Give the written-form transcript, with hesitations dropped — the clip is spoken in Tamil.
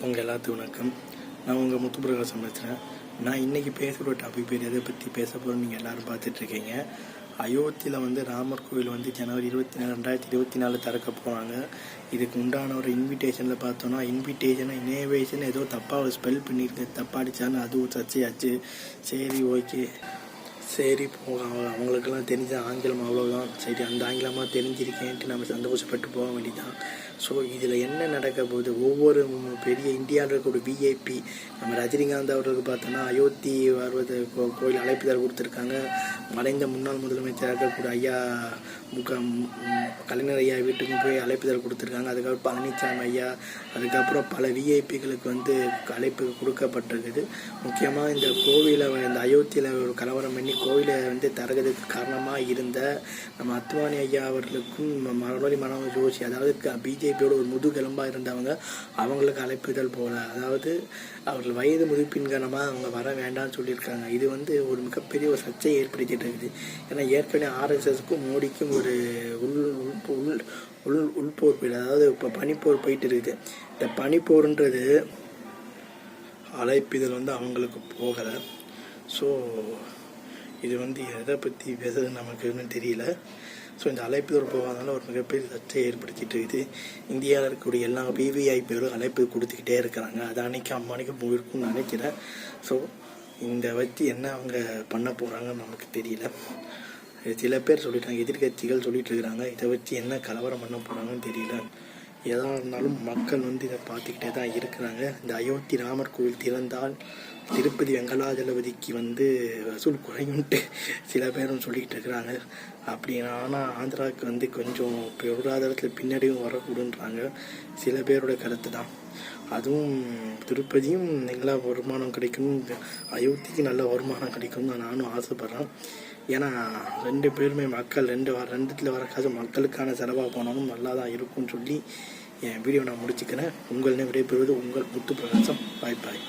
உங்கள் எல்லாத்துக்கும் வணக்கம். நான் உங்கள் முத்துப்பிரகாசம் பேசுகிறேன். நான் இன்றைக்கி பேசுகிற டாபிக் பேர் எதை பற்றி பேச போகிறோம் நீங்கள் எல்லோரும் பார்த்துட்ருக்கீங்க. அயோத்தியில் ராமர் கோவில் ஜனவரி 24, 2024 திறக்க போகிறாங்க. இதுக்கு உண்டான ஒரு இன்விடேஷனில் பார்த்தோன்னா இனோவேஷன் ஏதோ தப்பாக ஸ்பெல் பண்ணியிருக்கு, தப்பாடிச்சான்னு அது ஒரு சர்ச்சையாச்சு. சரி, ஓகே, சரி போக அவங்களுக்கெல்லாம் தெரிஞ்ச ஆங்கிலம் அவ்வளோதான். சரி, அந்த ஆங்கிலமாக தெரிஞ்சிருக்கேன்ட்டு நம்ம சந்தோஷப்பட்டு போக வேண்டியதான். ஸோ இதில் என்ன நடக்க போகுது, ஒவ்வொரு பெரிய இந்தியாவில் இருக்கக்கூடிய விஐபி நம்ம ரஜினிகாந்த் அவர்களுக்கு பார்த்தோன்னா அயோத்தி வருவது கோயில் அழைப்புதல் கொடுத்துருக்காங்க. மறைந்த முன்னாள் முதலமைச்சராக இருக்கக்கூடிய ஐயா கலைஞர் ஐயா வீட்டுக்கும் போய் அழைப்புதல் கொடுத்துருக்காங்க. அதுக்கப்புறம் பழனிசாமி ஐயா, அதுக்கப்புறம் பல விஐபிகளுக்கு அழைப்பு கொடுக்கப்பட்டிருக்குது. முக்கியமாக இந்த கோவிலை இந்த அயோத்தியில் ஒரு கலவரம் பண்ணி கோவிலை தரகிறதுக்கு காரணமாக இருந்த நம்ம அத்வானி ஐயா அவர்களுக்கும் மறுபடி மனோஜ் ஜோஷி, அதாவது பிஜேபியோட ஒரு முதுகெலும்பாக இருந்தவங்க, அவங்களுக்கு அழைப்புதல் போல, அதாவது அவர்கள் வயது முதிர்ப்பின் காரணமாக அவங்க வர வேண்டாம்னு சொல்லியிருக்காங்க. இது ஒரு மிகப்பெரிய ஒரு சர்ச்சையை ஏற்படுத்திட்டு இருக்குது. ஏன்னா ஏற்கனவே ஆர்எஸ்எஸ்க்கும் மோடிக்கும் ஒரு உள்போர் போயிடுது, அதாவது இப்போ பனிப்போர் போயிட்டு இருக்குது. இந்த பனிப்போர்ன்றது அழைப்பிதழ் அவங்களுக்கு போகலை. ஸோ இது எதை பற்றி பேசுறது நமக்கு இன்னும் தெரியல. ஸோ இந்த அழைப்புதல் போகாதனால ஒரு மிகப்பெரிய சர்ச்சையை ஏற்படுத்திட்டு இருக்குது. இந்தியாவில் இருக்கக்கூடிய எல்லா விவிஐபிகளும் அழைப்பு கொடுத்துக்கிட்டே இருக்கிறாங்க. அது அம்மானிக்கு போயிருக்கும்னு நினைக்கிறேன். ஸோ இந்த வச்சு என்ன அவங்க பண்ண போகிறாங்கன்னு நமக்கு தெரியல. சில பேர் சொல்லிட்டாங்க, எதிர்கட்சிகள் சொல்லிட்டு இருக்கிறாங்க, இதை வச்சு என்ன கலவரம் பண்ண போகிறாங்கன்னு தெரியல. எதாக இருந்தாலும் மக்கள் இதை பார்த்துக்கிட்டே தான் இருக்கிறாங்க. இந்த அயோத்தி ராமர் கோவில் திறந்தால் திருப்பதி வெங்கடாஜலபதிக்கு வசூல் குறையும்ட்டு சில பேரும் சொல்லிக்கிட்டு இருக்கிறாங்க. அப்படி ஆனால் ஆந்திராவுக்கு கொஞ்சம் பொருளாதாரத்தில் பின்னாடியும் வரக்கூடுன்றாங்க சில பேரோட கருத்து தான். அதுவும் திருப்பதியும் நல்ல வருமானம் கிடைக்கும், அயோத்திக்கு நல்ல வருமானம் கிடைக்கும்னு நானும் ஆசைப்பட்றேன். ஏன்னா ரெண்டு பேருமே மக்கள் ரெண்டுத்தில் வர காசு மக்களுக்கான செலவாக போனாலும் நல்லா தான் இருக்கும்னு சொல்லி என் வீடியோ நான் முடிச்சுக்கிறேன். உங்களிடம் விடைபெறுவது உங்கள் முத்துப்பிரகாசம். பாய் பாய்.